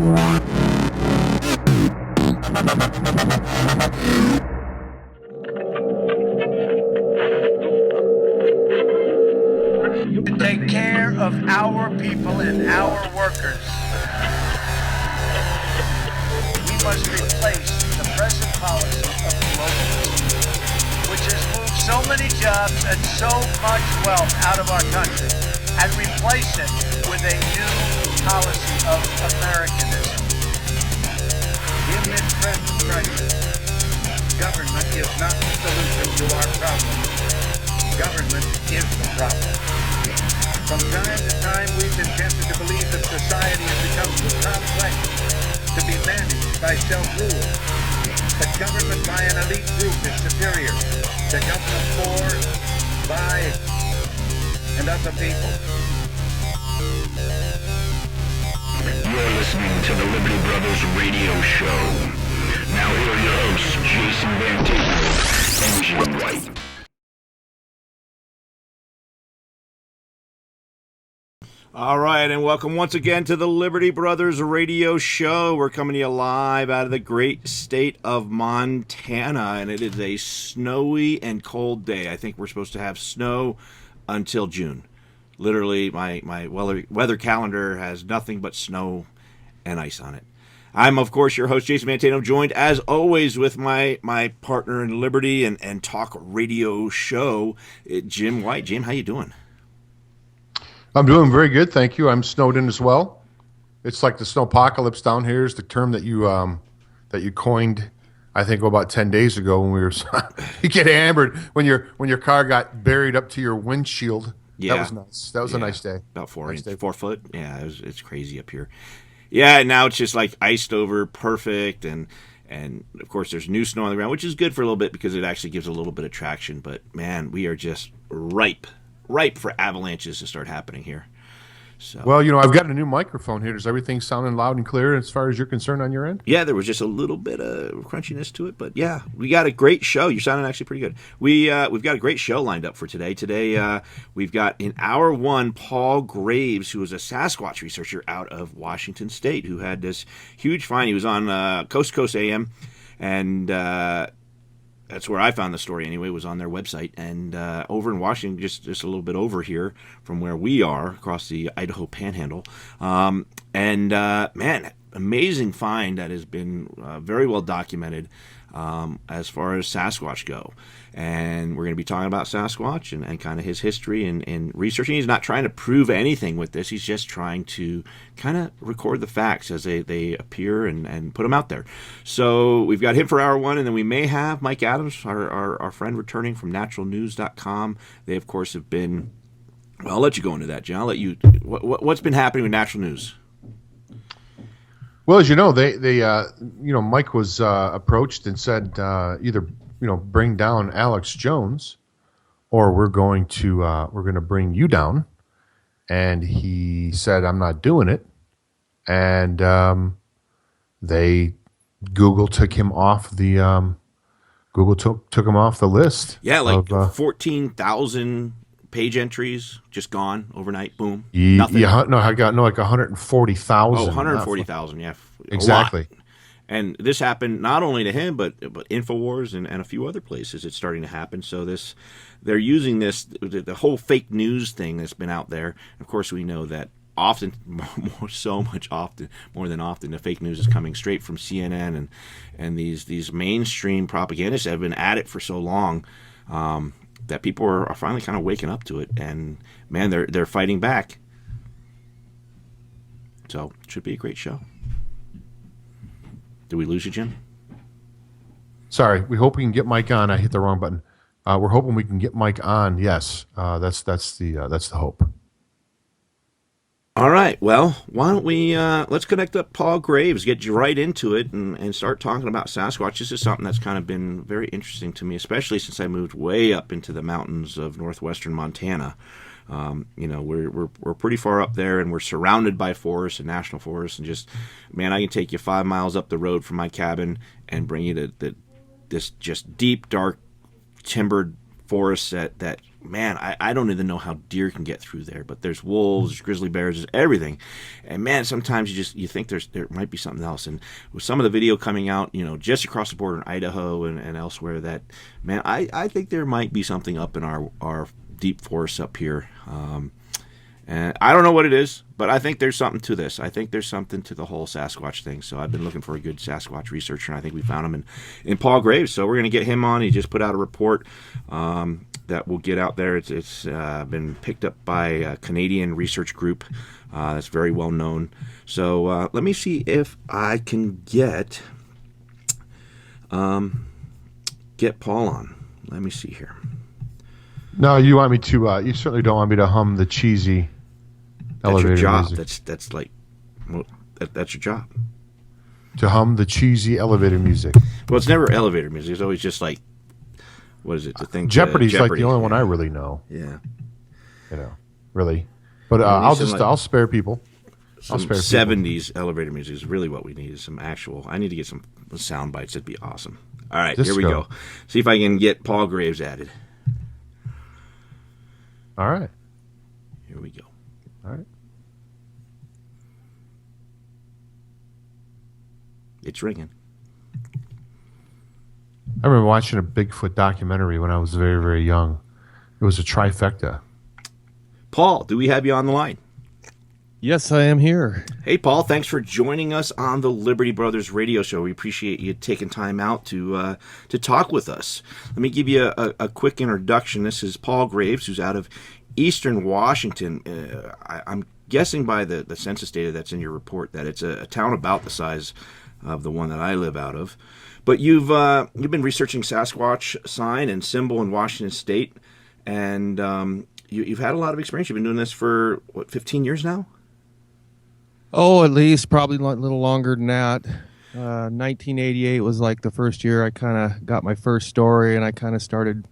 To take care of our people and our workers, we must replace the present policy of globalism, which has moved so many jobs and so much wealth out of our country, and replace it with a new policy of Americanism. In this present crisis, government is not the solution to our problem. Government is the problem. From time to time, we've been tempted to believe that society has become too complex to be managed by self-rule. That government by an elite group is superior to government for, by, and of the people. You're listening to the Liberty Brothers radio show. Now here are your hosts, Jason Van Taten and Jim White. All right, and welcome once again to the Liberty Brothers radio show. We're coming to you live out of the great state of Montana, and it is a snowy and cold day. I think we're supposed to have snow until June. Literally, my weather calendar has nothing but snow and ice on it. I'm, of course, your host, Jason Mantano, joined, as always, with my partner in Liberty and Talk radio show, Jim White. Jim, how you doing? I'm doing very good, thank you. I'm snowed in as well. It's like the snowpocalypse down here is the term that you coined, I think, about 10 days ago when we were. You get hammered when your car got buried up to your windshield. Yeah, that was nice. That was a nice day. About 4 foot. Yeah, it's crazy up here. Yeah, now it's just like iced over, perfect, and of course there's new snow on the ground, which is good for a little bit because it actually gives a little bit of traction. But man, we are just ripe for avalanches to start happening here. So, well, I've got a new microphone here. Does everything sounding loud and clear as far as you're concerned on your end? Yeah, there was just a little bit of crunchiness to it, but yeah, we got a great show. You're sounding actually pretty good. We've got a great show lined up for today. Today, we've got in hour one Paul Graves, who is a Sasquatch researcher out of Washington State, who had this huge find. He was on Coast to Coast AM, and that's where I found the story anyway, was on their website. And over in Washington, just a little bit over here from where we are, across the Idaho Panhandle. Man, amazing find that has been very well documented as far as Sasquatch go. And we're going to be talking about Sasquatch and kind of his history and researching. He's not trying to prove anything with this. He's just trying to kind of record the facts as they appear and put them out there. So we've got him for hour one, and then we may have Mike Adams, our friend returning from naturalnews.com. They, of course, have been... Well, I'll let you go into that, John. I'll let you... What's been happening with Natural News? Well, as you know, Mike was approached and said either bring down Alex Jones, or we're going to bring you down. And he said, I'm not doing it. And Google took him off the took him off the list. Yeah, like 14,000 page entries just gone overnight. Boom. Nothing. I got like 140,000. Oh, 140,000. Yeah, exactly. And this happened not only to him, but InfoWars and a few other places. It's starting to happen. So they're using the whole fake news thing that's been out there. Of course, we know that often, more than often, the fake news is coming straight from CNN and these mainstream propagandists have been at it for so long that people are finally kind of waking up to it. And man, they're fighting back. So it should be a great show. Did we lose you, Jim? Sorry, we hope we can get Mike on. I hit the wrong button. We're hoping we can get Mike on. Yes, that's the hope. All right. Well, why don't we let's connect up Paul Graves, get you right into it, and start talking about Sasquatch. This is something that's kind of been very interesting to me, especially since I moved way up into the mountains of northwestern Montana. We're pretty far up there, and we're surrounded by forests and national forests, and just, man, I can take you 5 miles up the road from my cabin and bring you to this just deep, dark, timbered forests that man, I don't even know how deer can get through there, but there's wolves, there's grizzly bears, there's everything. And man, sometimes you think there might be something else. And with some of the video coming out, just across the border in Idaho and elsewhere, that man, I think there might be something up in our deep forests up here. And I don't know what it is, but I think there's something to this. I think there's something to the whole Sasquatch thing. So I've been looking for a good Sasquatch researcher, and I think we found him in Paul Graves. So we're going to get him on. He just put out a report that will get out there. It's been picked up by a Canadian research group that's very well known. So let me see if I can get Paul on. Let me see here. No, you want me to? You certainly don't want me to hum the cheesy elevator That's your job. music. That's like, well, that's your job. To hum the cheesy elevator music. Well, it's never elevator music. It's always just like, what is it? The thing. Jeopardy's Jeopardy. like the only one I really know. Yeah. Really. But I'll spare people. I'll spare 70s elevator music is really what we need. Is some actual. I need to get some sound bites. That'd be awesome. All right, Disco. Here we go. See if I can get Paul Graves added. All right. Here we go. All right. It's ringing. I remember watching a Bigfoot documentary when I was very, very young. It was a trifecta. Paul, do we have you on the line? Yes, I am here. Hey, Paul, thanks for joining us on the Liberty Brothers radio show. We appreciate you taking time out to talk with us. Let me give you a quick introduction. This is Paul Graves, who's out of Eastern Washington. I'm guessing by the census data that's in your report that it's a town about the size of the one that I live out of. But you've been researching Sasquatch sign and symbol in Washington State, and you've had a lot of experience. You've been doing this for, 15 years now? Oh, at least probably a little longer than that. 1988 was like the first year I kind of got my first story, and I kind of started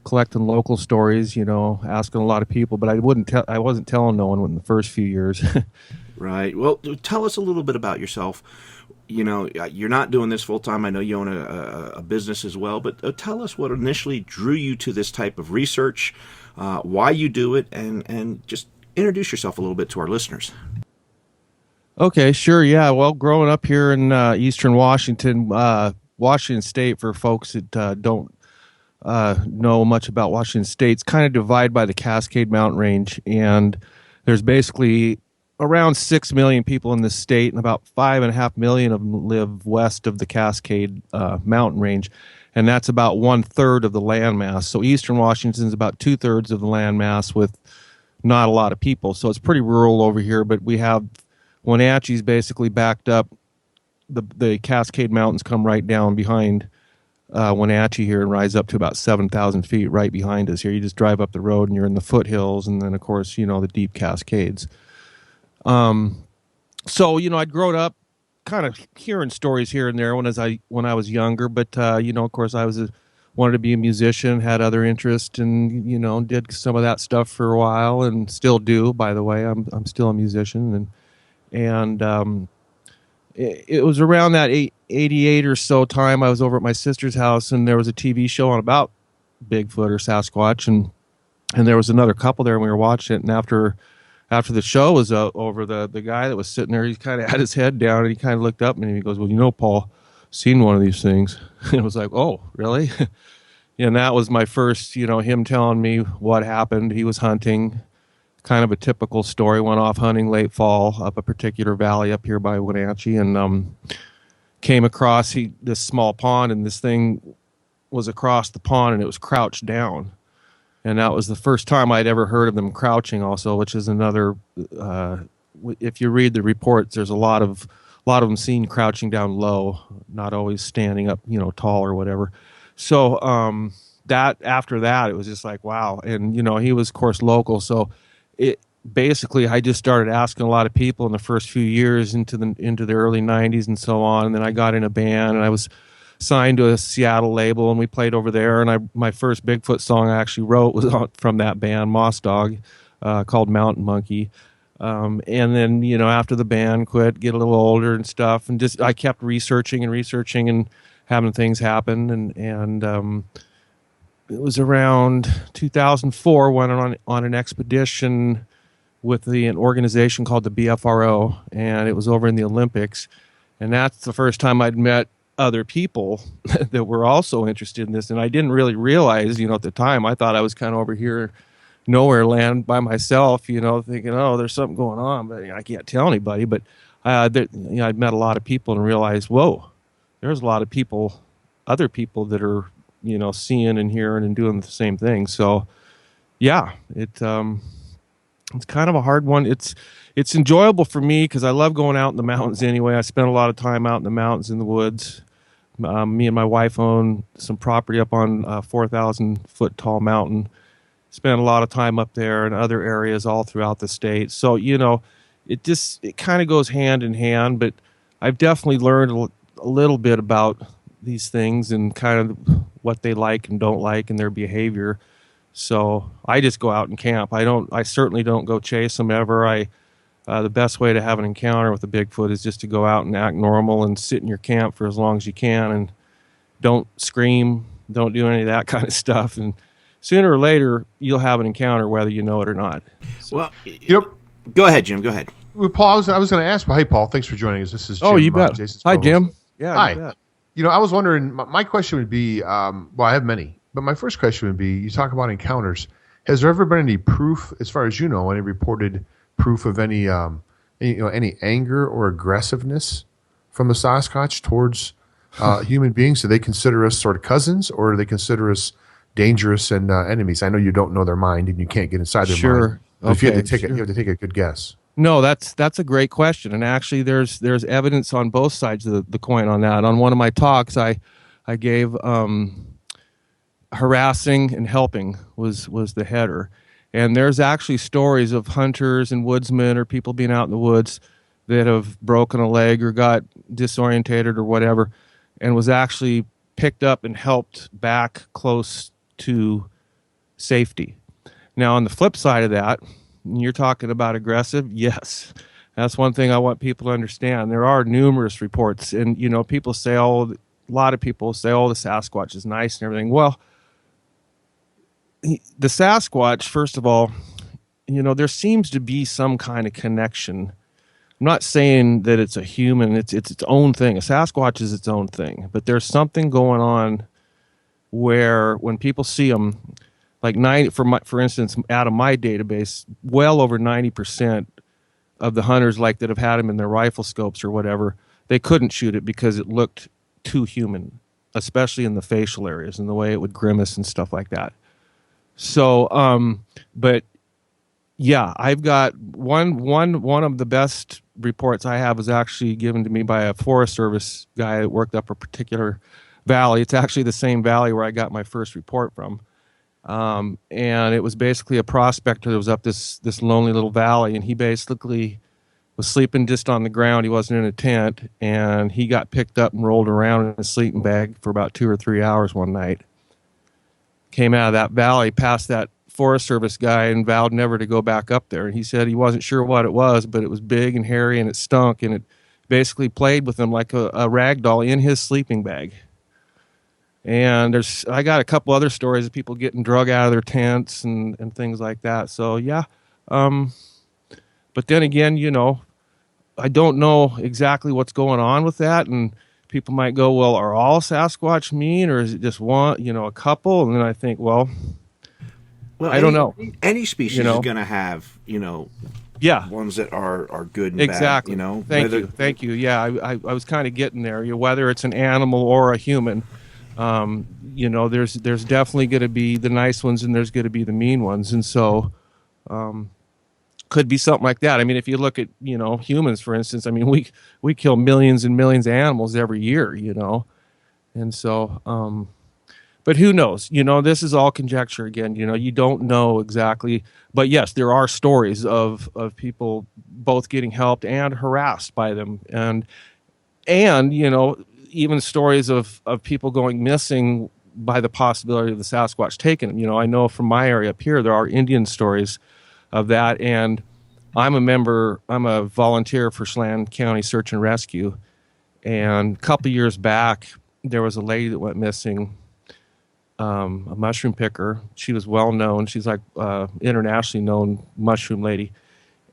collecting local stories, asking a lot of people, but I wasn't telling no one in the first few years. Right. Well, tell us a little bit about yourself. You're not doing this full time. I know you own a business as well, but tell us what initially drew you to this type of research, why you do it, and just introduce yourself a little bit to our listeners. Okay, sure. Yeah. Well, growing up here in Eastern Washington, Washington State, for folks that don't know much about Washington State, it's kind of divided by the Cascade Mountain Range, and there's basically around 6 million people in this state, and about 5.5 million of them live west of the Cascade Mountain Range, and that's about 1/3 of the landmass. So Eastern Washington is about 2/3 of the landmass with not a lot of people. So it's pretty rural over here, but we have Wenatchee's basically backed up. The Cascade Mountains come right down behind Wenatchee here and rise up to about 7,000 feet right behind us here. You just drive up the road and you're in the foothills, and then, of course, the deep Cascades. So, I'd grown up kind of hearing stories here and there when I was younger, but, of course, I wanted to be a musician, had other interests, and, did some of that stuff for a while, and still do, by the way. I'm still a musician, and it was around that 88 or so time I was over at my sister's house, and there was a TV show on about Bigfoot or Sasquatch, and there was another couple there, and we were watching it, and after the show was over, the guy that was sitting there, he kind of had his head down, and he kind of looked up, and he goes, "Well, Paul, seen one of these things." And it was like, "Oh, really?" And that was my first, him telling me what happened. He was hunting, kind of a typical story, went off hunting late fall up a particular valley up here by Wenatchee, and came across this small pond, and this thing was across the pond, and it was crouched down. And that was the first time I'd ever heard of them crouching also, which is another, if you read the reports, there's a lot of them seen crouching down low, not always standing up, tall or whatever. So after that, it was just like, wow. And, he was, of course, local. So basically, I just started asking a lot of people in the first few years into the early 90s and so on. And then I got in a band, and I was signed to a Seattle label, and we played over there. And my first Bigfoot song I actually wrote was from that band, Moss Dog, called Mountain Monkey. And then, after the band quit, get a little older and stuff, and just I kept researching and having things happen, and it was around 2004, went on an expedition with an organization called the BFRO, and it was over in the Olympics. And that's the first time I'd met other people that were also interested in this. And I didn't really realize, at the time, I thought I was kind of over here, nowhere land by myself, thinking, oh, there's something going on, but I can't tell anybody. But I'd met a lot of people and realized, whoa, there's a lot of people, other people that are, seeing and hearing and doing the same thing. So, yeah, it's kind of a hard one. It's enjoyable for me because I love going out in the mountains anyway. I spend a lot of time out in the mountains in the woods. Me and my wife own some property up on a 4,000-foot tall mountain. Spend a lot of time up there and other areas all throughout the state. So, it kind of goes hand in hand, but I've definitely learned a little bit about these things and kind of what they like and don't like and their behavior. So I just go out and camp. I certainly don't go chase them ever. The best way to have an encounter with a Bigfoot is just to go out and act normal and sit in your camp for as long as you can and don't scream, don't do any of that kind of stuff. And sooner or later, you'll have an encounter whether you know it or not. So, well, go ahead, Jim. Go ahead. Well, Paul, I was going to ask. Well, hey, Paul, thanks for joining us. This is Jim. Oh, you bet. Jason's Hi, co-host. Jim. Yeah, Hi. you bet. I was wondering, my question would be, well, I have many, but my first question would be, you talk about encounters. Has there ever been any proof, as far as you know, any reported proof of any anger or aggressiveness from the Sasquatch towards human beings? Do they consider us sort of cousins, or do they consider us dangerous and enemies? I know you don't know their mind and you can't get inside their mind. But if you had to take you have to take a good guess. No, that's a great question, and actually, there's evidence on both sides of the coin on that. On one of my talks, I gave harassing and helping was the header, and there's actually stories of hunters and woodsmen or people being out in the woods that have broken a leg or got disorientated or whatever, and was actually picked up and helped back close to safety. Now, on the flip side of that, you're talking about aggressive. Yes, that's one thing I want people to understand. There are numerous reports, and people say, a lot of people say, the Sasquatch is nice and everything. Well, the Sasquatch, first of all, there seems to be some kind of connection. I'm not saying that it's a human; it's its own thing. A Sasquatch is its own thing, but there's something going on where when people see them. Like for instance, out of my database, well over 90% of the hunters that have had them in their rifle scopes or whatever, they couldn't shoot it because it looked too human, especially in the facial areas and the way it would grimace and stuff like that. So, but yeah, I've got one of the best reports I have was actually given to me by a Forest Service guy that worked up a particular valley. It's actually the same valley where I got my first report from. And it was basically a prospector that was up this lonely little valley, and he basically was sleeping just on the ground. He wasn't in a tent, and he got picked up and rolled around in a sleeping bag for about 2 or 3 hours one night. Came out of that valley, past that Forest Service guy, and vowed never to go back up there. And he said he wasn't sure what it was, but it was big and hairy, and it stunk, and it basically played with him like a rag doll in his sleeping bag. And I got a couple other stories of people getting drug out of their tents and things like that. So yeah, but then again, I don't know exactly what's going on with that, and people might go, well, are all Sasquatch mean, or is it just one, a couple? And then I think, well, I don't know. Any species is going to have, yeah, ones that are good and exactly. bad. Thank you. Yeah, I was kind of getting there. Whether it's an animal or a human. There's definitely going to be the nice ones and there's going to be the mean ones. And so, could be something like that. I mean, if you look at, humans, for instance, I mean, we kill millions and millions of animals every year, and so, but who knows, this is all conjecture again, you don't know exactly, but yes, there are stories of people both getting helped and harassed by them. And even stories of people going missing by the possibility of the Sasquatch taking them. I know from my area up here, there are Indian stories of that. And I'm a volunteer for Chelan County Search and Rescue. And a couple years back, there was a lady that went missing a mushroom picker. She was well known. She's like internationally known mushroom lady.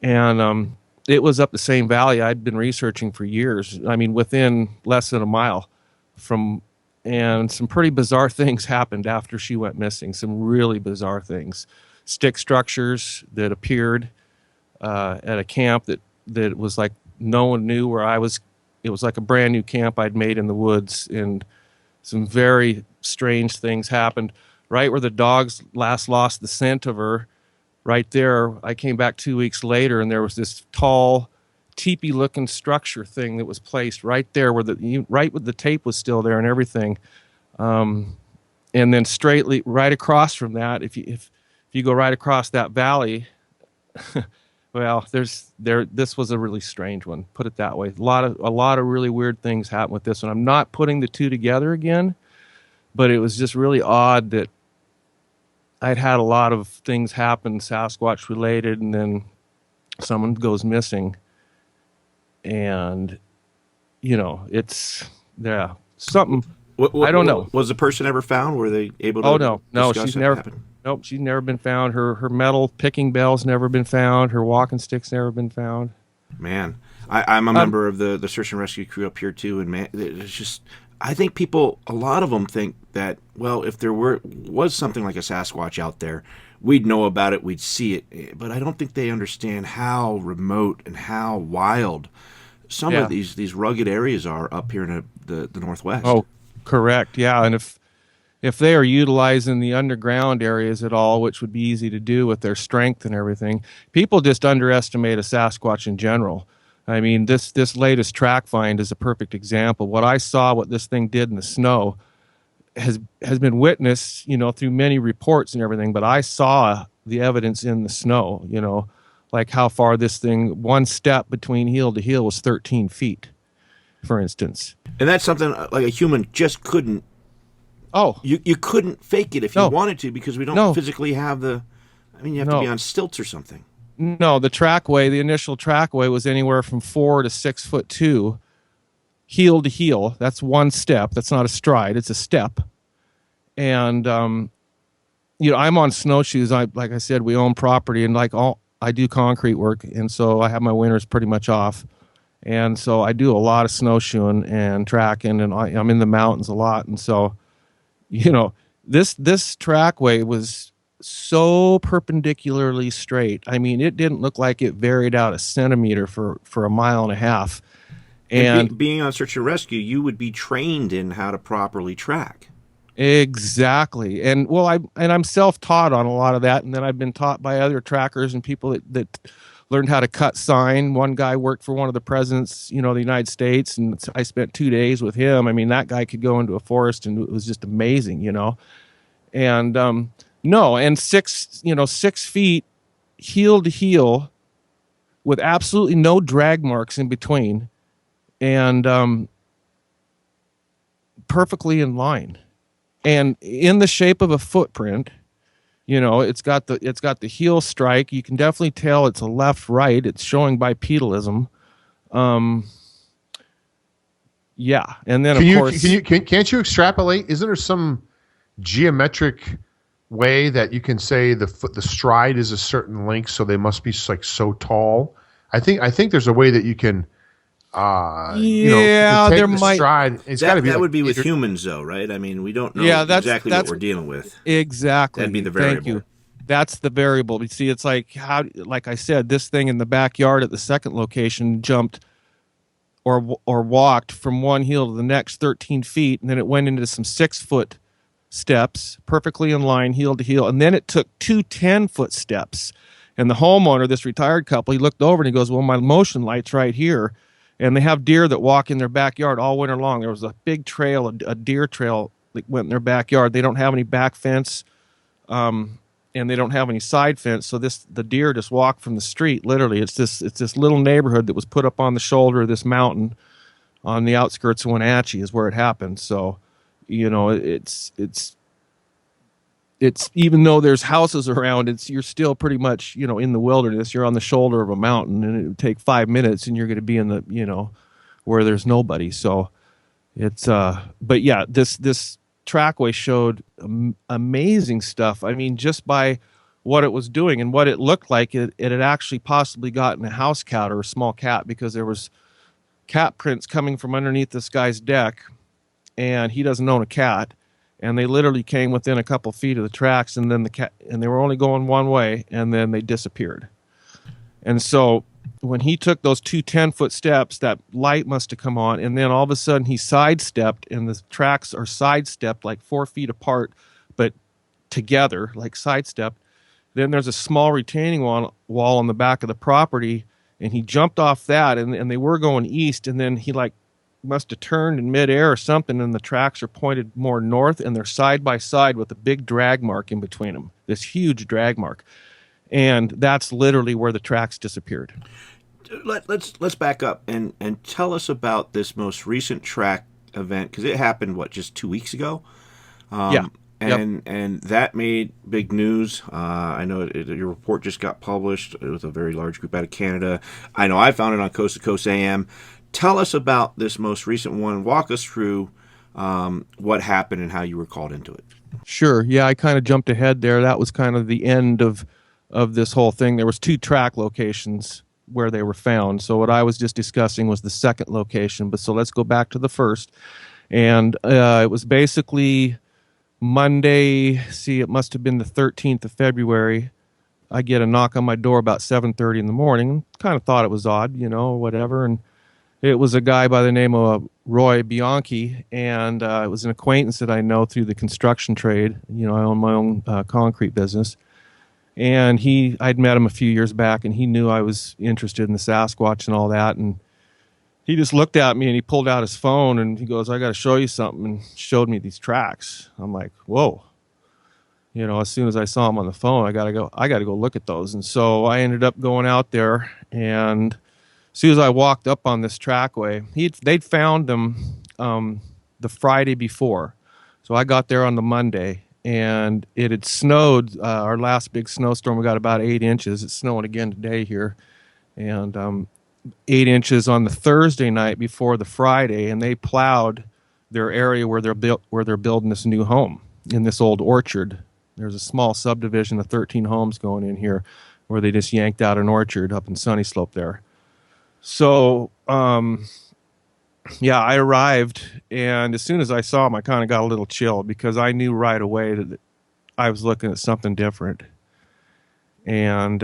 And it was up the same valley I'd been researching for years. I mean, within less than a mile from, and some pretty bizarre things happened after she went missing. Some really bizarre things. Stick structures that appeared at a camp that was like no one knew where I was. It was like a brand new camp I'd made in the woods, and some very strange things happened. Right where the dogs last lost the scent of her, right there, I came back 2 weeks later, and there was this tall, teepee-looking structure thing that was placed right there where right with the tape was still there and everything. And then straightly right across from that, if you go right across that valley, well, this was a really strange one, put it that way. A lot of really weird things happened with this one. I'm not putting the two together again, but it was just really odd that I'd had a lot of things happen Sasquatch related, and then someone goes missing, and it's something. I don't know. Was the person ever found? Were they able to? Oh no, discuss she's what never. happened? Nope, she's never been found. Her metal picking bell's never been found. Her walking stick's never been found. Man, I'm a member of the search and rescue crew up here too, and man, it's just. I think a lot of them think that, well, if there was something like a Sasquatch out there, we'd know about it, we'd see it. But I don't think they understand how remote and how wild some of these rugged areas are up here in the Northwest. Oh, correct. Yeah, and if they are utilizing the underground areas at all, which would be easy to do with their strength and everything, people just underestimate a Sasquatch in general. I mean, this latest track find is a perfect example. What I saw, what this thing did in the snow, has been witnessed, through many reports and everything. But I saw the evidence in the snow. Like how far this thing, one step between heel to heel was 13 feet, for instance. And that's something like a human just couldn't. Oh, you couldn't fake it if you wanted to, because we don't physically have the. I mean, you have to be on stilts or something. No, the initial trackway was anywhere from 4 to 6'2", heel to heel. That's one step. That's not a stride. It's a step. And I'm on snowshoes. Like I said, we own property, and I do concrete work, and so I have my winters pretty much off. And so I do a lot of snowshoeing and tracking, and I'm in the mountains a lot. And so, this trackway was so perpendicularly straight. I mean, it didn't look like it varied out a centimeter for a mile and a half. And being on search and rescue, you would be trained in how to properly track. Exactly. And I'm self-taught on a lot of that, and then I've been taught by other trackers and people that learned how to cut sign. One guy worked for one of the presidents, of the United States, and I spent 2 days with him. I mean, that guy could go into a forest, and it was just amazing, And no, and 6 feet heel to heel with absolutely no drag marks in between, and perfectly in line, and in the shape of a footprint. It's got the heel strike. You can definitely tell it's a left-right. It's showing bipedalism. Yeah, and then can't you extrapolate? Isn't there some geometric way that you can say the stride is a certain length, so they must be like so tall? I think there's a way that you can. There might. Stride. It's got to be. That would be with humans, though, right? I mean, we don't know exactly what we're dealing with. Exactly. That'd be the variable. Thank you. That's the variable. You see, it's like like I said, this thing in the backyard at the second location jumped or walked from one heel to the next 13 feet, and then it went into some 6-foot steps, perfectly in line, heel to heel, and then it took 2 10-foot steps. And the homeowner, this retired couple, he looked over and he goes, "Well, my motion light's right here." And they have deer that walk in their backyard all winter long. There was a big trail, a deer trail that went in their backyard. They don't have any back fence, and they don't have any side fence. So the deer just walk from the street. Literally, it's this little neighborhood that was put up on the shoulder of this mountain, on the outskirts of Wenatchee, is where it happened. So, it's even though there's houses around, you're still pretty much, in the wilderness. You're on the shoulder of a mountain, and it would take 5 minutes, and you're going to be in the, where there's nobody. So it's, but yeah, this trackway showed amazing stuff. I mean, just by what it was doing and what it looked like, it had actually possibly gotten a house cat or a small cat, because there was cat prints coming from underneath this guy's deck, and he doesn't own a cat, and they literally came within a couple feet of the tracks, and then the cat, and they were only going one way, and then they disappeared. And so when he took those two 10-foot steps, that light must have come on, and then all of a sudden he sidestepped, and the tracks are sidestepped like 4 feet apart, but together, like sidestepped. Then there's a small retaining wall on the back of the property, and he jumped off that, and they were going east, and then he like must have turned in midair or something, and the tracks are pointed more north, and they're side by side with a big drag mark in between them, this huge drag mark. And that's literally where the tracks disappeared. Let's back up and tell us about this most recent track event, because it happened, just 2 weeks ago? Yeah. And that made big news. I know your report just got published. It was a very large group out of Canada. I know I found it on Coast to Coast AM. Tell us about this most recent one. Walk us through what happened and how you were called into it. Sure. Yeah, I kind of jumped ahead there. That was kind of the end of this whole thing. There was 2 track locations where they were found. So what I was just discussing was the second location. But so let's go back to the first. And it was basically Monday, it must have been the 13th of February. I get a knock on my door about 7:30 in the morning. Kind of thought it was odd, whatever. And it was a guy by the name of Roy Bianchi, and it was an acquaintance that I know through the construction trade. I own my own concrete business. And I'd met him a few years back, and he knew I was interested in the Sasquatch and all that. And he just looked at me, and he pulled out his phone, and he goes, "I got to show you something," and showed me these tracks. I'm like, whoa. As soon as I saw him on the phone, I got to go look at those. And so I ended up going out there, and as soon as I walked up on this trackway, they'd found them the Friday before. So I got there on the Monday, and it had snowed. Our last big snowstorm, we got about 8 inches. It's snowing again today here. And 8 inches on the Thursday night before the Friday, and they plowed their area where they're building this new home in this old orchard. There's a small subdivision of 13 homes going in here where they just yanked out an orchard up in Sunny Slope there. So, I arrived, and as soon as I saw him, I kind of got a little chill, because I knew right away that I was looking at something different. And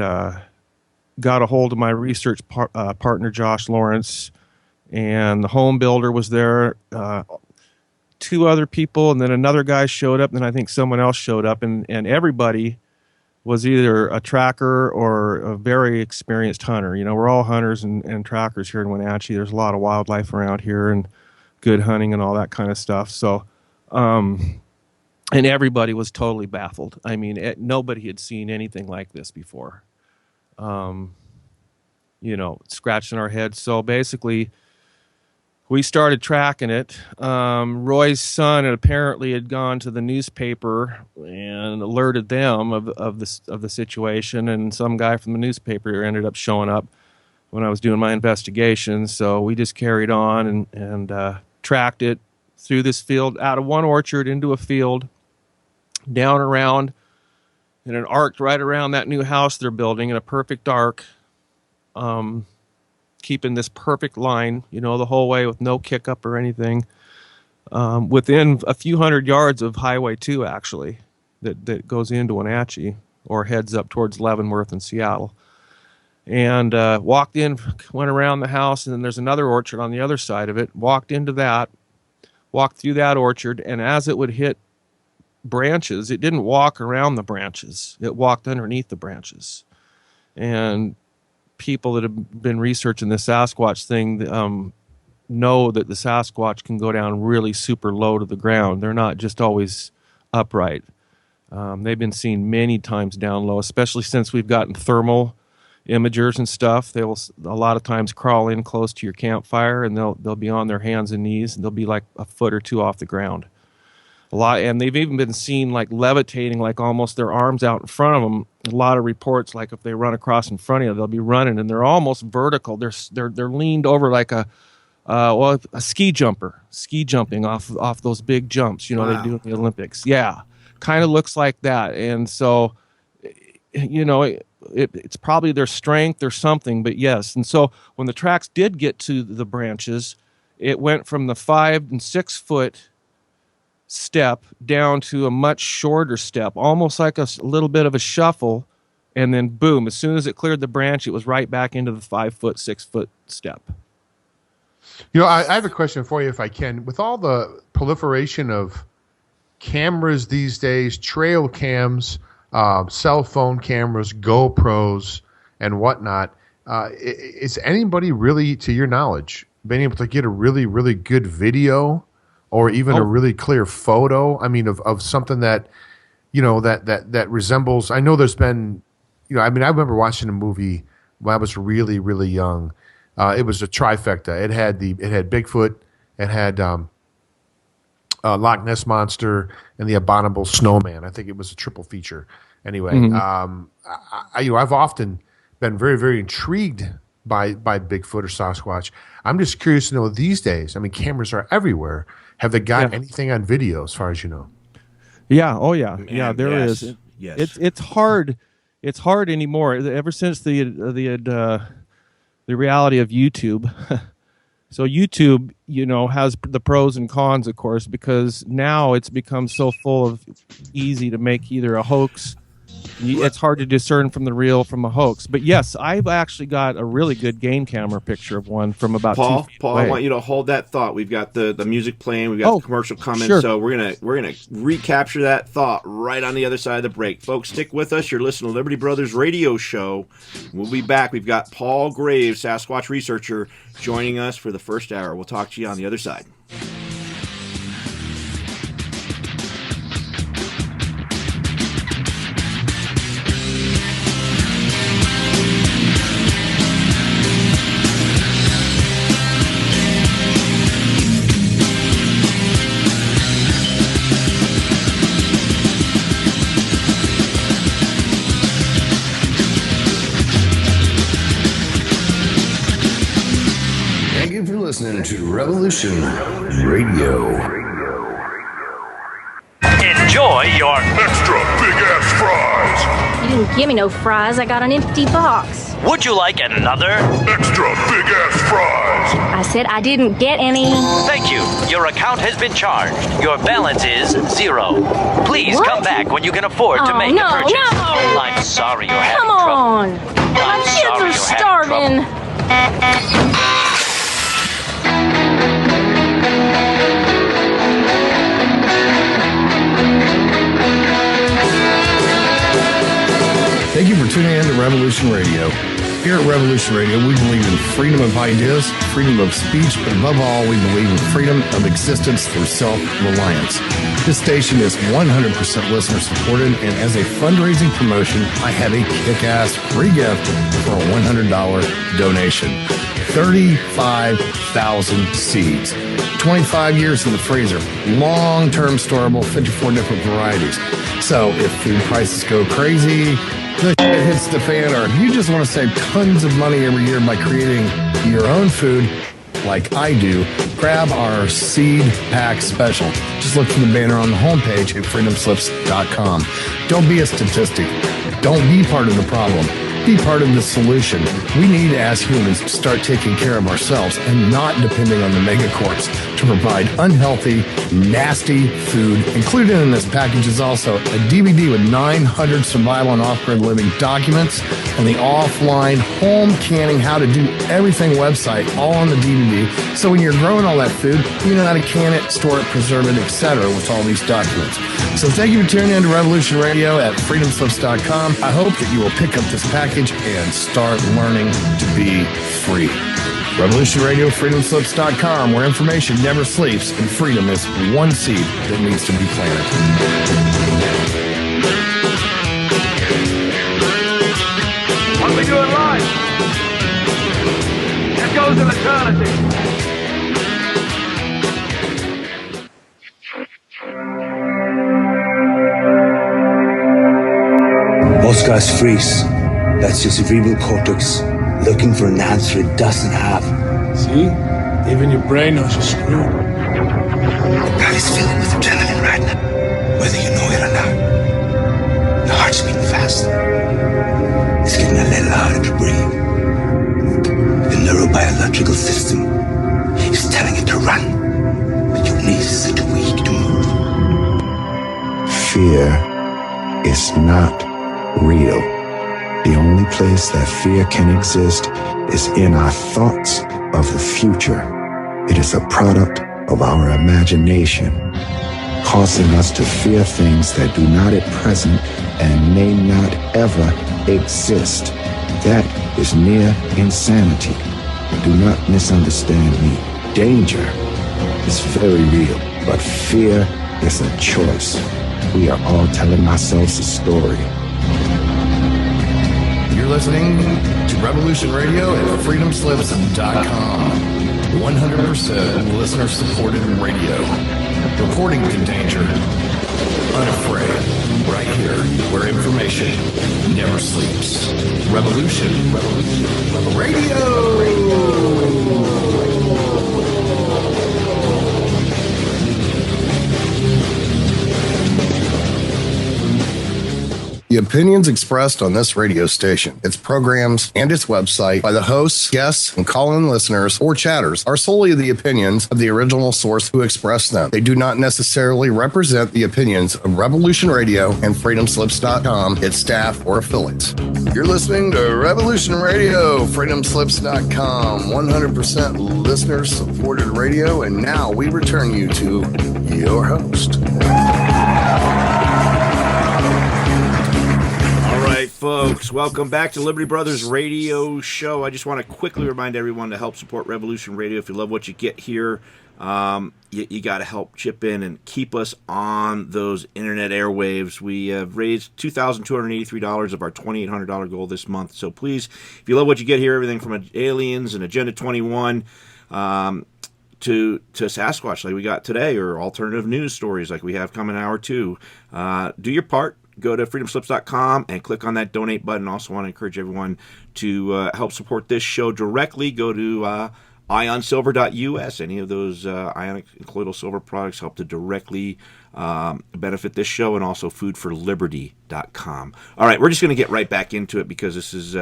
got a hold of my research partner, Josh Lawrence, and the home builder was there, 2 other people, and then another guy showed up, and then I think someone else showed up, and everybody was either a tracker or a very experienced hunter. We're all hunters and trackers here in Wenatchee. There's a lot of wildlife around here and good hunting and all that kind of stuff. So, and everybody was totally baffled. I mean, nobody had seen anything like this before. Scratching our heads. So basically, we started tracking it. Roy's son apparently had gone to the newspaper and alerted them of the situation, and some guy from the newspaper ended up showing up when I was doing my investigation. So we just carried on and tracked it through this field, out of one orchard into a field, down around, in an arc right around that new house they're building, in a perfect arc. Keeping this perfect line, the whole way with no kick up or anything, within a few hundred yards of Highway 2, actually, that goes into Wenatchee or heads up towards Leavenworth and Seattle. And walked in, went around the house, and then there's another orchard on the other side of it. Walked into that, walked through that orchard, and as it would hit branches, it didn't walk around the branches. It walked underneath the branches. And people that have been researching the Sasquatch thing know that the Sasquatch can go down really super low to the ground. They're not just always upright. They've been seen many times down low, especially since we've gotten thermal imagers and stuff. They will a lot of times crawl in close to your campfire, and they'll be on their hands and knees, and they'll be like a foot or 2 off the ground. And they've even been seen like levitating, like almost their arms out in front of them. A lot of reports, like if they run across in front of you, they'll be running, and they're almost vertical. They're leaned over like a well, a ski jumping off those big jumps, Wow. they do in the Olympics. Yeah, kind of looks like that. And so, it's probably their strength or something, but yes. And so when the tracks did get to the branches, it went from the 5 and 6 foot step down to a much shorter step, almost like a little bit of a shuffle. And then boom, as soon as it cleared the branch, it was right back into the 5 foot, 6 foot step. I have a question for you, if I can. With all the proliferation of cameras these days, trail cams, cell phone cameras, GoPros, and whatnot, is anybody really, to your knowledge, been able to get a really, really good video or even a really clear photo? I mean, of something that, that resembles. I know there's been, I remember watching a movie when I was really, really young. It was a trifecta. It had Bigfoot, it had Loch Ness Monster, and the Abominable Snowman. I think it was a triple feature. Anyway, I've often been very, very intrigued by Bigfoot or Sasquatch. I'm just curious to know these days. I mean, cameras are everywhere. Have they got anything on video, as far as you know? Yeah. Oh, yeah. Yeah. There is. Yes. It's hard. It's hard anymore. Ever since the reality of YouTube. So YouTube, has the pros and cons, of course, because now it's become so full of easy to make either a hoax. It's hard to discern from the real from a hoax. But yes, I've actually got a really good game camera picture of one from about 2 feet Paul, away. I want you to hold that thought. We've got the music playing. We've got the commercial coming. Sure. So we're gonna recapture that thought right on the other side of the break. Folks, stick with us. You're listening to Liberty Brothers Radio Show. We'll be back. We've got Paul Graves, Sasquatch researcher, joining us for the first hour. We'll talk to you on the other side. Listening to Revolution Radio. Enjoy your extra big ass fries. You didn't give me no fries. I got an empty box. Would you like another Extra big ass fries. I said I didn't get any. Thank you. Your account has been charged. Your balance is 0. Please What? come back when you can afford to Oh, make no, a purchase. no. I'm sorry you're having Come on. My I'm kids sorry are you're starving. Thank you for tuning in to Revolution Radio. Here at Revolution Radio, we believe in freedom of ideas, freedom of speech, but above all, we believe in freedom of existence through self-reliance. This station is 100% listener-supported, and as a fundraising promotion, I have a kick-ass free gift for a $100 donation. 35,000 seeds. 25 years in the freezer. Long-term storable, 54 different varieties. So if food prices go crazy, the shit hits the fan, or if you just want to save tons of money every year by creating your own food, like I do, grab our seed pack special. Just look for the banner on the homepage at freedomslips.com. Don't be a statistic. Don't be part of the problem. Be part of the solution. We need, as humans, to start taking care of ourselves and not depending on the megacorps to provide unhealthy, nasty food. Included in this package is also a DVD with 900 survival and off-grid living documents and the offline home canning how to do everything website all on the DVD. So when you're growing all that food, you know how to can it, store it, preserve it, etc. with all these documents. So thank you for tuning in to Revolution Radio at freedomslips.com. I hope that you will pick up this package and start learning to be free. Revolution Radio, freedomslips.com, where information never sleeps and freedom is one seed that needs to be planted. What we do in life, it goes in eternity. Oscar's freeze. That's your cerebral cortex looking for an answer it doesn't have. See? Even your brain knows you're screwed. Your body's filling with adrenaline right now, whether you know it or not. Your heart's beating faster. It's getting a little harder to breathe. The neurobiological system is telling it to run, but your knees are too weak to move. Fear is not real. The only place that fear can exist is in our thoughts of the future. It is a product of our imagination, causing us to fear things that do not at present and may not ever exist. That is near insanity. Do not misunderstand me. Danger is very real, but fear is a choice. We are all telling ourselves a story. You're listening to Revolution Radio at freedomslips.com. 100% listener-supported radio. Reporting to danger. Unafraid. Right here, where information never sleeps. Revolution Radio! The opinions expressed on this radio station, its programs, and its website by the hosts, guests, and call-in listeners or chatters are solely the opinions of the original source who expressed them. They do not necessarily represent the opinions of Revolution Radio and freedomslips.com, its staff, or affiliates. You're listening to Revolution Radio, freedomslips.com, 100% listener-supported radio, and now we return you to your host. Folks, welcome back to Liberty Brothers Radio Show. I just want to quickly remind everyone to help support Revolution Radio. If you love what you get here, you got to help chip in and keep us on those internet airwaves. We have raised $2,283 of our $2,800 goal this month. So please, if you love what you get here, everything from Aliens and Agenda 21 to Sasquatch like we got today, or alternative news stories like we have coming hour 2, do your part. Go to freedomslips.com and click on that donate button. Also want to encourage everyone to help support this show directly. Go to ionsilver.us. Any of those ionic and colloidal silver products help to directly benefit this show, and also foodforliberty.com. All right, we're just going to get right back into it because this is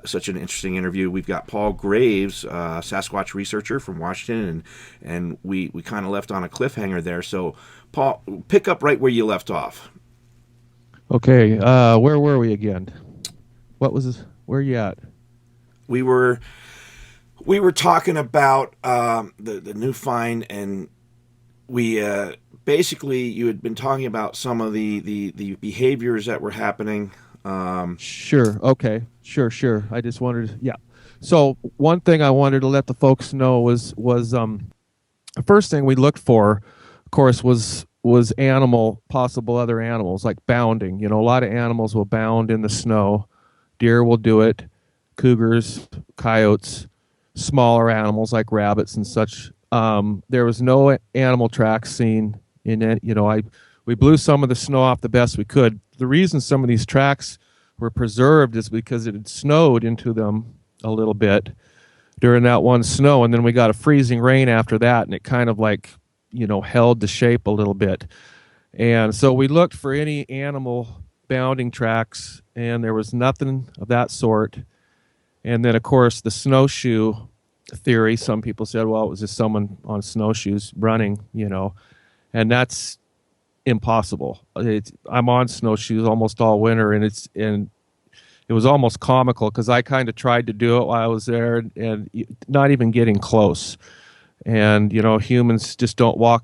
such an interesting interview. We've got Paul Graves, Sasquatch researcher from Washington, and we kind of left on a cliffhanger there. So, Paul, pick up right where you left off. Okay, where were we again? What was this? Where are you at? We were talking about the new find, and we basically, you had been talking about some of the behaviors that were happening. Sure. Okay. Sure. I just wanted, yeah. So one thing I wanted to let the folks know was the first thing we looked for, of course, was possible other animals, like bounding. You know, a lot of animals will bound in the snow. Deer will do it, cougars, coyotes, smaller animals like rabbits and such. There was no animal tracks seen in it. You know, we blew some of the snow off the best we could. The reason some of these tracks were preserved is because it had snowed into them a little bit during that one snow, and then we got a freezing rain after that, and it kind of like, you know, held the shape a little bit. And so we looked for any animal bounding tracks, and there was nothing of that sort. And then, of course, the snowshoe theory, some people said, well, it was just someone on snowshoes running, you know, and that's impossible. I'm on snowshoes almost all winter, and it was almost comical because I kind of tried to do it while I was there and not even getting close. And, you know, humans just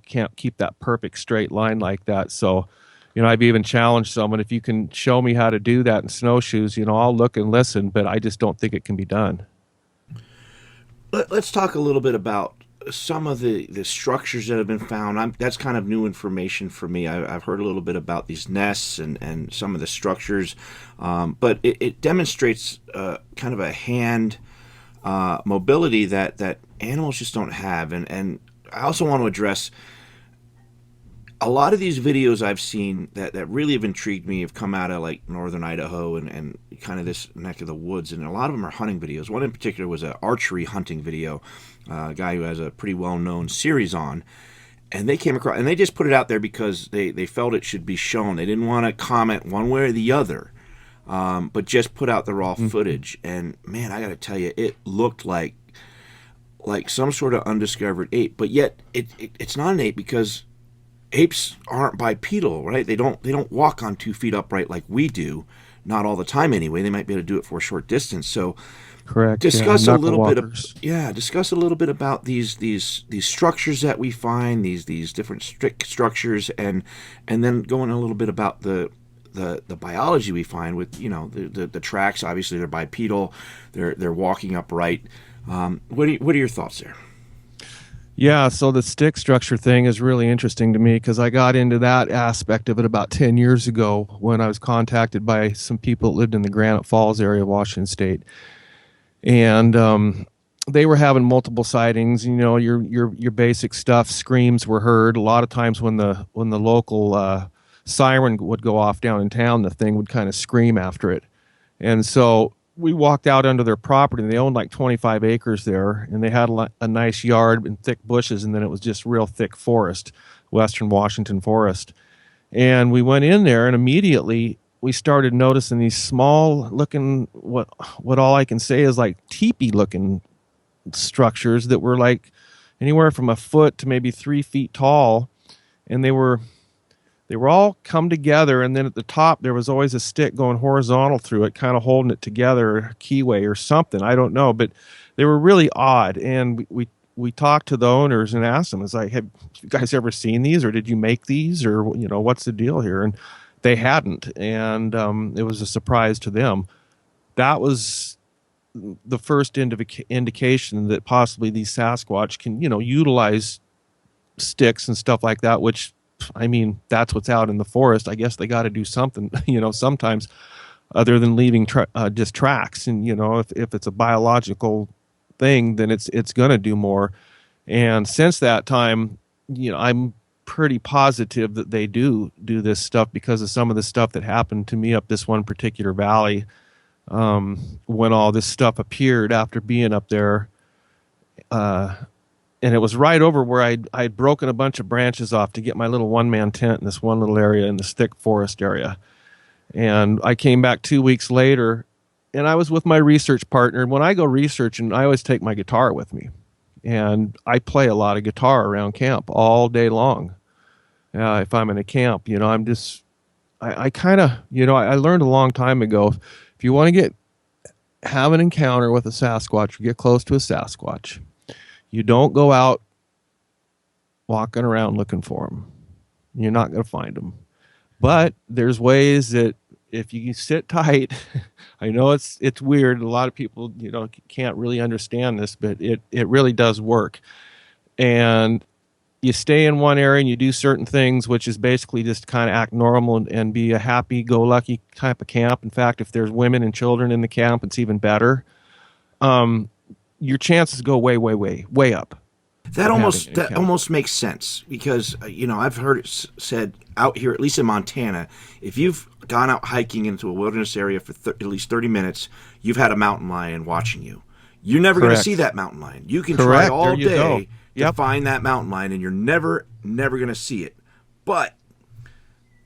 can't keep that perfect straight line like that. So, you know, I've even challenged someone, if you can show me how to do that in snowshoes, you know, I'll look and listen, but I just don't think it can be done. Let's talk a little bit about some of the structures that have been found. That's kind of new information for me. I've heard a little bit about these nests and some of the structures, but it demonstrates kind of a hand mobility that animals just don't have. And I also want to address, a lot of these videos I've seen that really have intrigued me have come out of like northern Idaho and kind of this neck of the woods, and a lot of them are hunting videos. One in particular was an archery hunting video, a guy who has a pretty well-known series on, and they came across, and they just put it out there because they felt it should be shown. They didn't want to comment one way or the other, but just put out the raw footage. And man, I got to tell you, it looked like some sort of undiscovered ape, but yet it's not an ape because apes aren't bipedal, right? They don't walk on 2 feet upright like we do, not all the time anyway. They might be able to do it for a short distance. So, correct. Discuss a little bit. Discuss a little bit about these structures that we find, these different structures, and then going a little bit about the biology we find with the tracks. Obviously, they're bipedal. They're walking upright. What are your thoughts there? Yeah, so the stick structure thing is really interesting to me because I got into that aspect of it about 10 years ago when I was contacted by some people that lived in the Granite Falls area of Washington State. And they were having multiple sightings. Your basic stuff, screams were heard. A lot of times when the local siren would go off down in town, the thing would kind of scream after it. And so we walked out under their property. They owned like 25 acres there, and they had a nice yard and thick bushes, and then it was just real thick forest, western Washington forest. And we went in there, and immediately we started noticing these small looking, what all I can say is like teepee looking structures that were like anywhere from a foot to maybe 3 feet tall, and they were all come together, and then at the top there was always a stick going horizontal through it, kind of holding it together, a keyway or something. I don't know, but they were really odd. And we talked to the owners and asked them, "It's like, have you guys ever seen these, or did you make these, or what's the deal here?" And they hadn't, and it was a surprise to them. That was the first indication that possibly these Sasquatch can, utilize sticks and stuff like that, which, I mean, that's what's out in the forest. I guess they got to do something, sometimes other than leaving just tracks. And, if it's a biological thing, then it's going to do more. And since that time, I'm pretty positive that they do this stuff because of some of the stuff that happened to me up this one particular valley when all this stuff appeared after being up there. And it was right over where I'd broken a bunch of branches off to get my little one-man tent in this one little area in this thick forest area. And I came back 2 weeks later, and I was with my research partner. And when I go researching, I always take my guitar with me. And I play a lot of guitar around camp all day long. If I'm in a camp, I kind of, I learned a long time ago, if you want to have an encounter with a Sasquatch or get close to a Sasquatch, you don't go out walking around looking for them. You're not going to find them. But there's ways that if you sit tight, I know it's weird. A lot of people, can't really understand this, but it really does work. And you stay in one area and you do certain things, which is basically just kind of act normal and be a happy-go-lucky type of camp. In fact, if there's women and children in the camp, it's even better. Your chances go way, way, way, way up. That almost makes sense because I've heard it said out here, at least in Montana, if you've gone out hiking into a wilderness area for at least 30 minutes, you've had a mountain lion watching you. You're never going to see that mountain lion. You can try all day to find that mountain lion, and you're never going to see it. But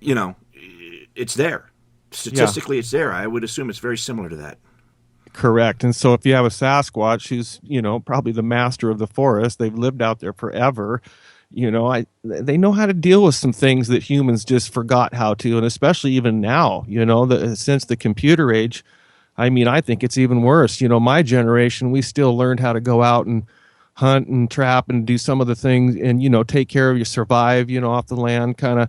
it's there. Statistically, it's there. I would assume it's very similar to that. Correct. And so if you have a Sasquatch who's, probably the master of the forest, they've lived out there forever, they know how to deal with some things that humans just forgot how to. And especially even now, since the computer age, I think it's even worse. My generation, we still learned how to go out and hunt and trap and do some of the things and, take care of you, survive, off the land, kind of,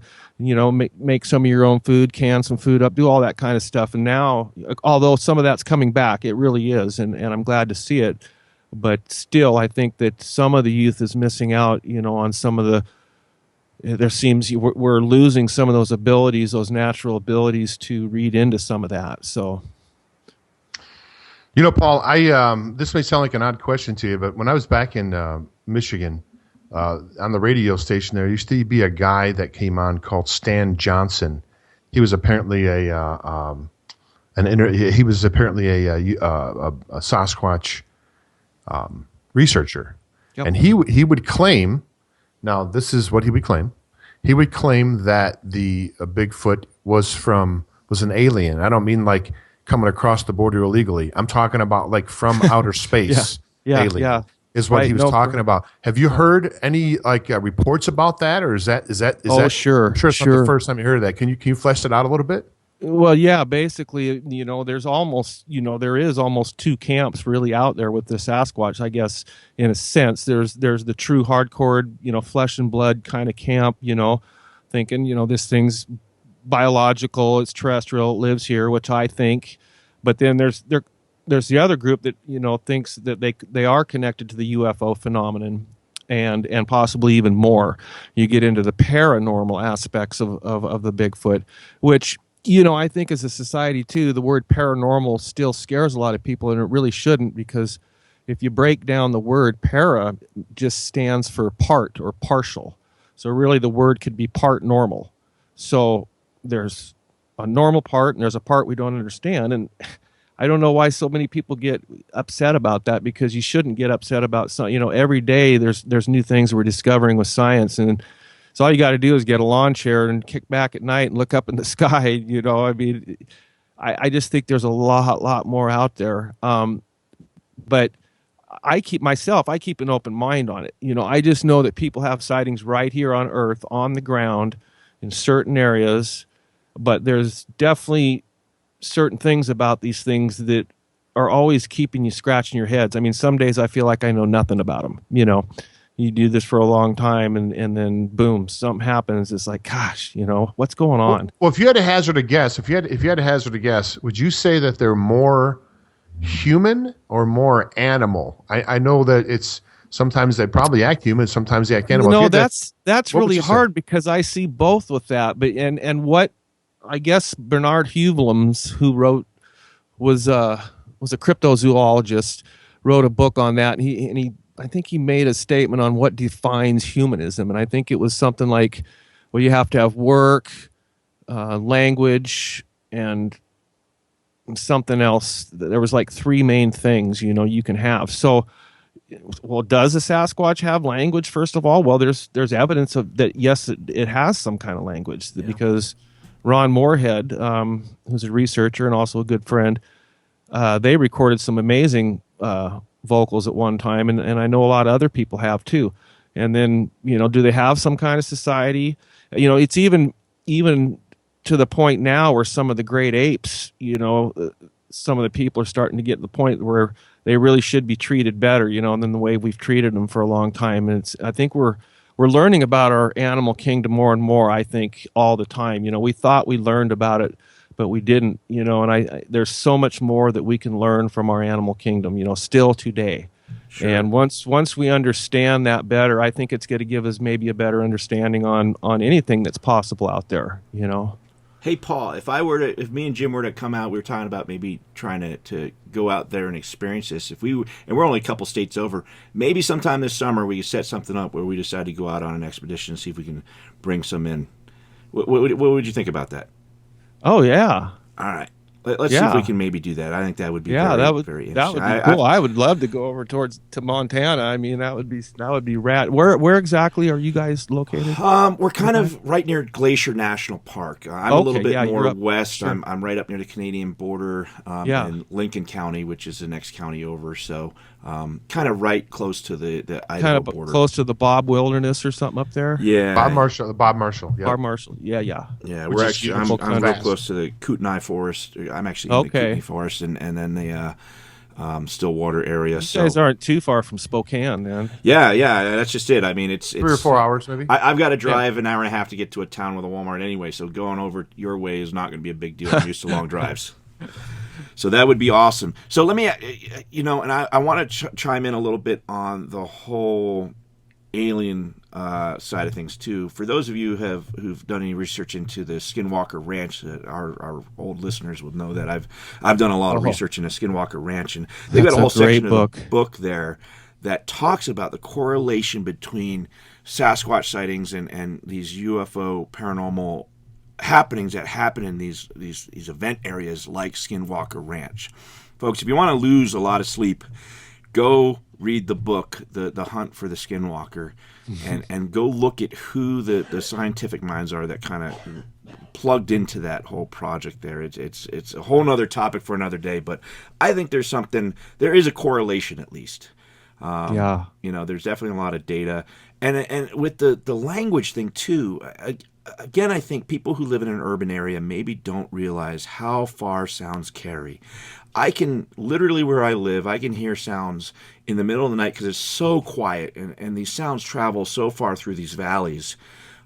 make some of your own food, can some food up, do all that kind of stuff. And now, although some of that's coming back, it really is. And I'm glad to see it. But still, I think that some of the youth is missing out, on some of we're losing some of those abilities, those natural abilities to read into some of that. So. Paul, this may sound like an odd question to you, but when I was back in Michigan, on the radio station, there used to be a guy that came on called Stan Johnson. He was apparently he was apparently a Sasquatch researcher, and he would claim. Now, this is what he would claim. He would claim that the Bigfoot was an alien. I don't mean like coming across the border illegally. I'm talking about like from outer space. Alien. Is what he was talking about. Have you heard any reports about that, or is that sure. I'm sure it's not the first time you heard of that. Can you flesh that out a little bit? Well, yeah, basically, there's almost, there is almost two camps really out there with the Sasquatch, I guess, in a sense. There's the true hardcore, flesh and blood kind of camp, thinking, this thing's biological, it's terrestrial, it lives here, which I think. But then there's the other group that, thinks that they are connected to the UFO phenomenon and possibly even more. You get into the paranormal aspects of the Bigfoot, which, I think as a society too, the word paranormal still scares a lot of people, and it really shouldn't, because if you break down the word, para just stands for part or partial. So really the word could be part normal. So there's a normal part and there's a part we don't understand. And I don't know why so many people get upset about that, because you shouldn't get upset about something. Every day there's new things we're discovering with science, and so all you got to do is get a lawn chair and kick back at night and look up in the sky. I just think there's a lot more out there. But I keep an open mind on it. I just know that people have sightings right here on Earth, on the ground, in certain areas, but there's definitely certain things about these things that are always keeping you scratching your heads. I mean, some days I feel like I know nothing about them. You do this for a long time and then boom, something happens. It's like, gosh, what's going on? Well, if you had to hazard a guess, would you say that they're more human or more animal? I know that it's sometimes they probably act human, sometimes they act animal. That's really hard, because I see both with that. But and what I guess Bernard Huvlums, who was a cryptozoologist, wrote a book on that, and he I think he made a statement on what defines humanism, and I think it was something like, well, you have to have work, language, and something else. There was like three main things you can have. So, well, does a Sasquatch have language? First of all, well, there's evidence of that. Yes, it has some kind of language, because Ron Moorhead, who's a researcher and also a good friend, they recorded some amazing vocals at one time, and I know a lot of other people have too. And then, do they have some kind of society? It's even to the point now where some of the great apes, some of the people are starting to get to the point where they really should be treated better, than the way we've treated them for a long time. And I think we're learning about our animal kingdom more and more, I think, all the time. We thought we learned about it, but we didn't, and there's so much more that we can learn from our animal kingdom, still today. Sure. And once we understand that better, I think it's going to give us maybe a better understanding on anything that's possible out there, Hey, Paul, if me and Jim were to come out, we were talking about maybe trying to go out there and experience this. And we're only a couple states over, maybe sometime this summer we could set something up where we decide to go out on an expedition and see if we can bring some in. What would you think about that? Oh, yeah. All right. Let's see if we can maybe do that. I think that would be very interesting. That would be cool. I would love to go over to Montana. I mean, that would be rad. Where exactly are you guys located? We're kind of right near Glacier National Park. I'm a little bit more west. Sure. I'm right up near the Canadian border in Lincoln County, which is the next county over. So kind of right close to the Idaho border. Kind of close to the Bob Wilderness or something up there? Yeah. Bob Marshall. Yeah. Bob Marshall. Yeah. Yeah, we're actually, I'm real close to the Kootenai Forest. I'm actually in the Kootenai Forest and then the Stillwater area. You guys aren't too far from Spokane, man. Yeah, that's just it. I mean, it's 3 or 4 hours, maybe. I've got to drive an hour and a half to get to a town with a Walmart anyway, so going over your way is not going to be a big deal. I'm used to long drives. So that would be awesome. So let me, and I want to chime in a little bit on the whole alien side of things too. For those of you who've done any research into the Skinwalker Ranch, our old listeners will know that I've done a lot of research in the Skinwalker Ranch, and they've got a whole section of the book there that talks about the correlation between Sasquatch sightings and these UFO paranormal happenings that happen in these event areas like Skinwalker Ranch. Folks, if you want to lose a lot of sleep, go read the book, The Hunt for the Skinwalker, and go look at who the scientific minds are that kind of plugged into that whole project there. It's a whole nother topic for another day, but I think there is a correlation at least. There's definitely a lot of data. And with the language thing too, again, I think people who live in an urban area maybe don't realize how far sounds carry. I can literally, where I live, I can hear sounds in the middle of the night because it's so quiet, and these sounds travel so far through these valleys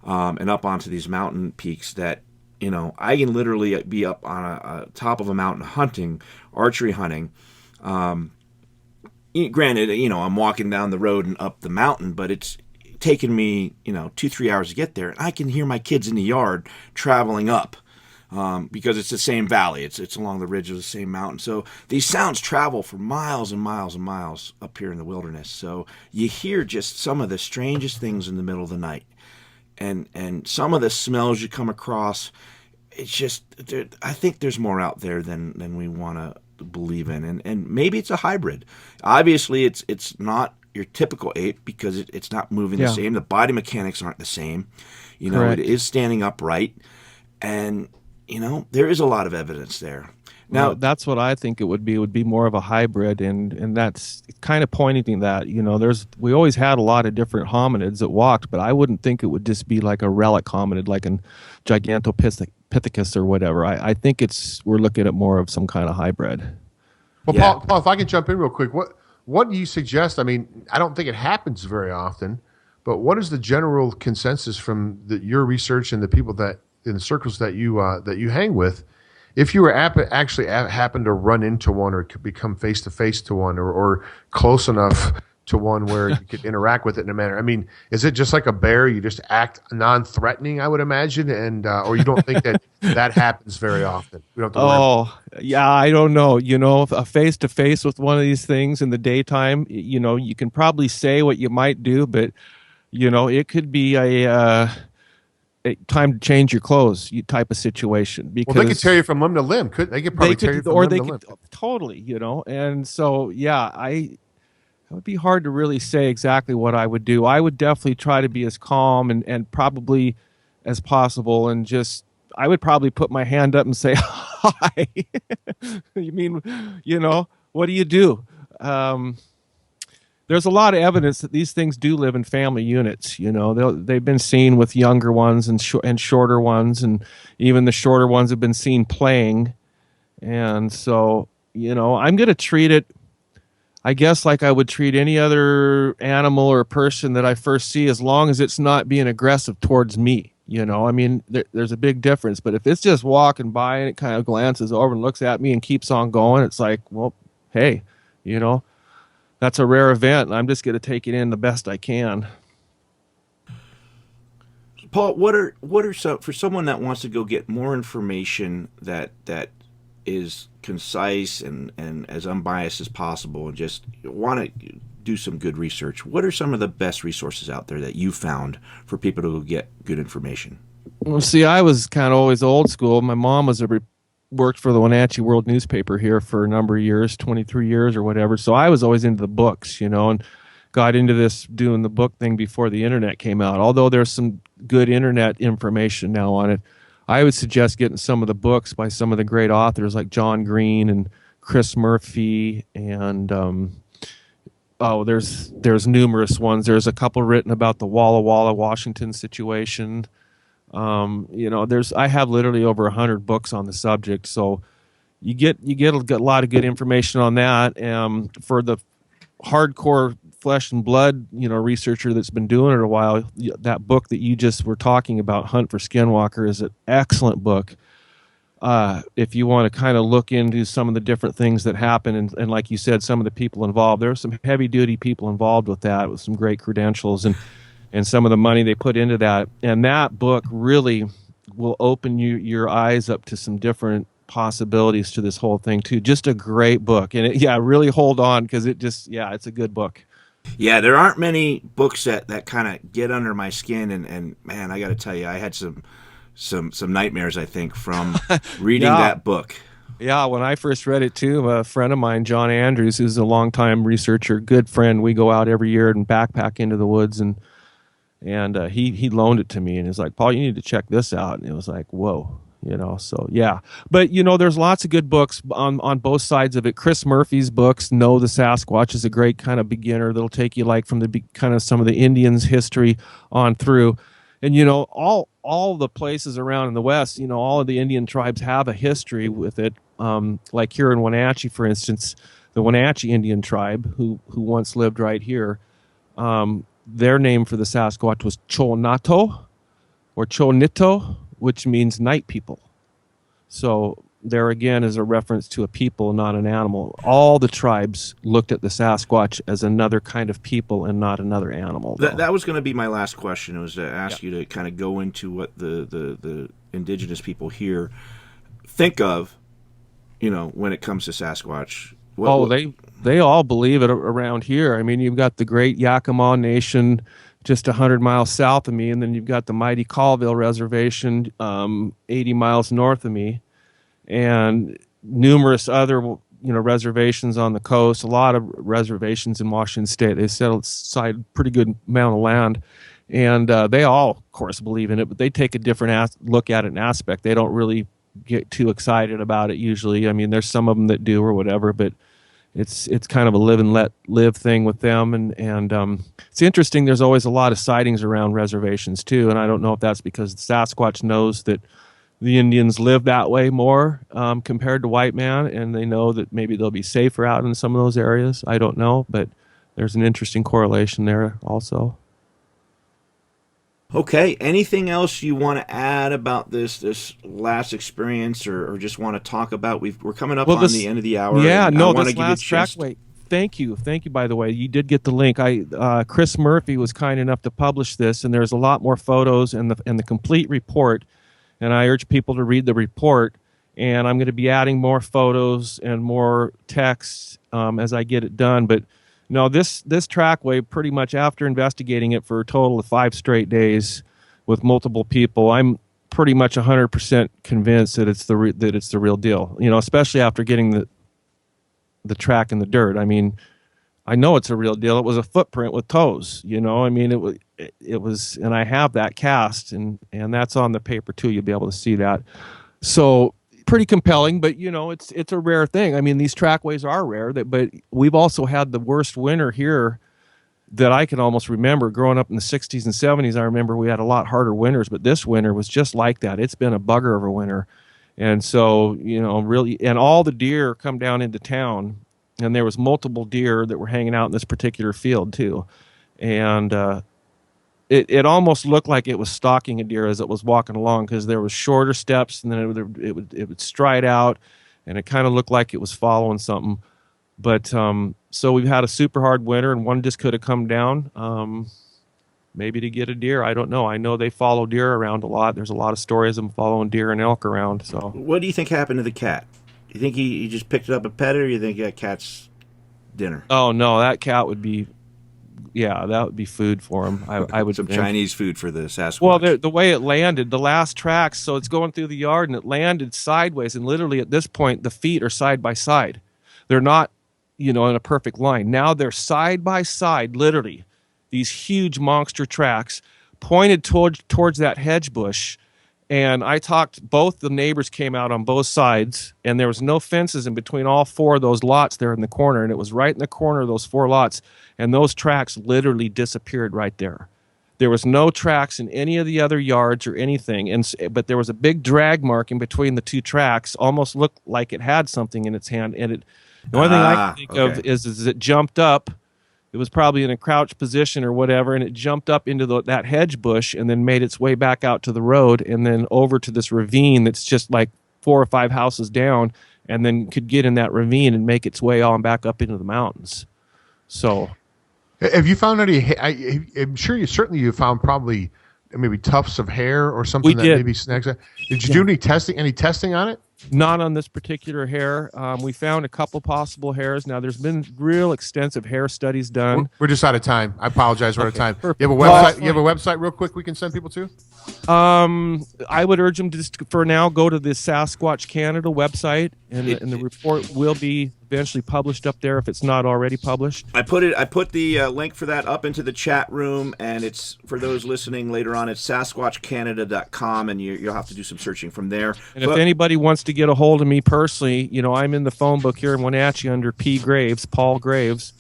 and up onto these mountain peaks that, I can literally be up on a top of a mountain hunting, archery hunting. Granted, I'm walking down the road and up the mountain, but it's taken me, 2-3 hours to get there, and I can hear my kids in the yard traveling up. Because it's the same valley. It's along the ridge of the same mountain. So these sounds travel for miles and miles and miles up here in the wilderness. So you hear just some of the strangest things in the middle of the night. And some of the smells you come across, it's just, I think there's more out there than we want to believe in. And maybe it's a hybrid. Obviously, it's not your typical ape because it's not moving the same. The body mechanics aren't the same. It is standing upright. And there is a lot of evidence there. Now, that's what I think it would be. It would be more of a hybrid, and that's kind of pointing that, we always had a lot of different hominids that walked, but I wouldn't think it would just be like a relic hominid, like a Gigantopithecus or whatever. I think we're looking at more of some kind of hybrid. Well, Paul, if I can jump in real quick, what do you suggest? I mean, I don't think it happens very often, but what is the general consensus from your research and the people that in the circles that you hang with, if you were actually happen to run into one or could become face to face to one or close enough to one where you could interact with it in a manner? I mean, is it just like a bear? You just act non-threatening, I would imagine, and or you don't think that happens very often? We don't have to I don't know. A face to face with one of these things in the daytime, you can probably say what you might do, but it could be a time to change your clothes type of situation. Because they could tear you from limb to limb. They could probably tear you from limb to limb. Totally, and so it would be hard to really say exactly what I would do. I would definitely try to be as calm and probably as possible, and I would probably put my hand up and say, "Hi." You mean, what do you do? There's a lot of evidence that these things do live in family units. They've been seen with younger ones and shorter ones, and even the shorter ones have been seen playing. And so, I'm going to treat it, I guess, like I would treat any other animal or person that I first see, as long as it's not being aggressive towards me. I mean, there's a big difference. But if it's just walking by and it kind of glances over and looks at me and keeps on going, it's like, well, hey, that's a rare event, and I'm just going to take it in the best I can. Paul, what are some, for someone that wants to go get more information that is concise and as unbiased as possible, and just want to do some good research? What are some of the best resources out there that you found for people to get good information? Well, see, I was kind of always old school. My mom worked for the Wenatchee World newspaper here for a number of years, 23 years or whatever. So I was always into the books, and got into this doing the book thing before the internet came out. Although there's some good internet information now on it, I would suggest getting some of the books by some of the great authors like John Green and Chris Murphy, and there's numerous ones. There's a couple written about the Walla Walla, Washington situation. I have literally over 100 books on the subject, so you get a lot of good information on that. For the hardcore flesh and blood, researcher that's been doing it a while, that book that you just were talking about, Hunt for Skinwalker, is an excellent book. If you want to kind of look into some of the different things that happen, and like you said, some of the people involved, there are some heavy duty people involved with that, with some great credentials and some of the money they put into that. And that book really will open your eyes up to some different possibilities to this whole thing too. Just a great book. And really hold on, because it's a good book. Yeah, there aren't many books that kind of get under my skin, and man, I got to tell you, I had some nightmares, I think, from reading Yeah. that book. Yeah, when I first read it too, a friend of mine, John Andrews, who's a longtime researcher, good friend, we go out every year and backpack into the woods, and he loaned it to me, and he's like, Paul, you need to check this out. And it was like, whoa, so yeah. But there's lots of good books on both sides of it. Chris Murphy's books, Know the Sasquatch, is a great kind of beginner that'll take you like from the kind of some of the Indians' history on through. And all the places around in the West, all of the Indian tribes have a history with it. Like here in Wenatchee, for instance, the Wenatchee Indian tribe, who once lived right here, their name for the Sasquatch was Chonato or Chonito, which means night people. So there again is a reference to a people, not an animal. All the tribes looked at the Sasquatch as another kind of people and not another animal. That was going to be my last question. It was to ask you to kind of go into what the indigenous people here think of, when it comes to Sasquatch. They all believe it around here. I mean, you've got the great Yakima Nation just 100 miles south of me, and then you've got the mighty Colville Reservation 80 miles north of me, and numerous other reservations on the coast, a lot of reservations in Washington State. They set aside a pretty good amount of land, and they all, of course, believe in it, but they take a different look at it and aspect. They don't really get too excited about it usually. I mean, there's some of them that do or whatever, but it's kind of a live and let live thing with them, and it's interesting. There's always a lot of sightings around reservations too, and I don't know if that's because the Sasquatch knows that the Indians live that way more compared to white man, and they know that maybe they'll be safer out in some of those areas. I don't know, but there's an interesting correlation there also. Okay, anything else you want to add about this last experience, or just want to talk about? We're coming up on the end of the hour. Yeah, no, this this last trackway. Thank you. By the way, you did get the link. Chris Murphy was kind enough to publish this, and there's a lot more photos and the complete report. And I urge people to read the report. And I'm going to be adding more photos and more text as I get it done. But no, this trackway, pretty much after investigating it for a total of 5 straight days with multiple people, I'm pretty much 100% convinced that it's the real deal. Especially after getting the track in the dirt. I mean, I know it's a real deal. It was a footprint with toes. I mean, it was, and I have that cast, and that's on the paper too. You'll be able to see that. So pretty compelling, but it's a rare thing. I mean, these trackways are rare, but we've also had the worst winter here that I can almost remember. Growing up in the 60s and 70s, I remember we had a lot harder winters, but this winter was just like that. It's been a bugger of a winter. And so, really, and all the deer come down into town, and there was multiple deer that were hanging out in this particular field too. And it almost looked like it was stalking a deer as it was walking along, because there was shorter steps, and then it would stride out, and it kind of looked like it was following something. But so we've had a super hard winter, and one just could have come down, maybe to get a deer. I don't know. I know they follow deer around a lot. There's a lot of stories of them following deer and elk around. So, what do you think happened to the cat? Do you think he just picked it up and pet it, or you think that cat's dinner? Oh no, that cat would be. Yeah, that would be food for him. I would some think. Chinese food for the Sasquatch. Well, the way it landed, the last tracks, so it's going through the yard, and it landed sideways, and literally at this point, the feet are side by side. They're not, in a perfect line. Now they're side by side, literally, these huge monster tracks pointed towards that hedge bush. And both the neighbors came out on both sides, and there was no fences in between all 4 of those lots there in the corner, and it was right in the corner of those 4 lots, and those tracks literally disappeared right there. There was no tracks in any of the other yards or anything, but there was a big drag mark in between the 2 tracks, almost looked like it had something in its hand, and the only thing I can think of is it jumped up. It was probably in a crouched position or whatever, and it jumped up into that hedge bush and then made its way back out to the road and then over to this ravine that's just like 4 or 5 houses down, and then could get in that ravine and make its way on back up into the mountains. So, have you found any? I'm sure you found probably maybe tufts of hair or something that maybe snags it. Did you do any testing on it? Not on this particular hair. We found a couple possible hairs. Now, there's been real extensive hair studies done. We're just out of time. I apologize. We're out of time. Perfect. You have a website? You have a website, real quick, we can send people to? I would urge them to just, for now, go to the Sasquatch Canada website, and the report will be eventually published up there if it's not already published. I put the link for that up into the chat room, and it's for those listening later on. It's sasquatchcanada.com, and you'll have to do some searching from there. And if anybody wants to get a hold of me personally, I'm in the phone book here in Wenatchee under P. Graves, Paul Graves,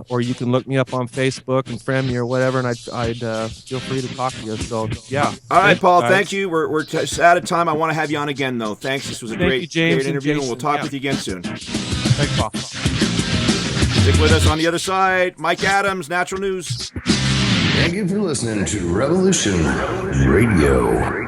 or you can look me up on Facebook and friend me or whatever, and I'd feel free to talk to you. So yeah. All right, Paul. Thank you. We're out of time. I want to have you on again, though. Thanks. This was a great interview, and we'll talk with you again soon. Thanks, Paul. Stick with us on the other side. Mike Adams, Natural News. Thank you for listening to Revolution Radio.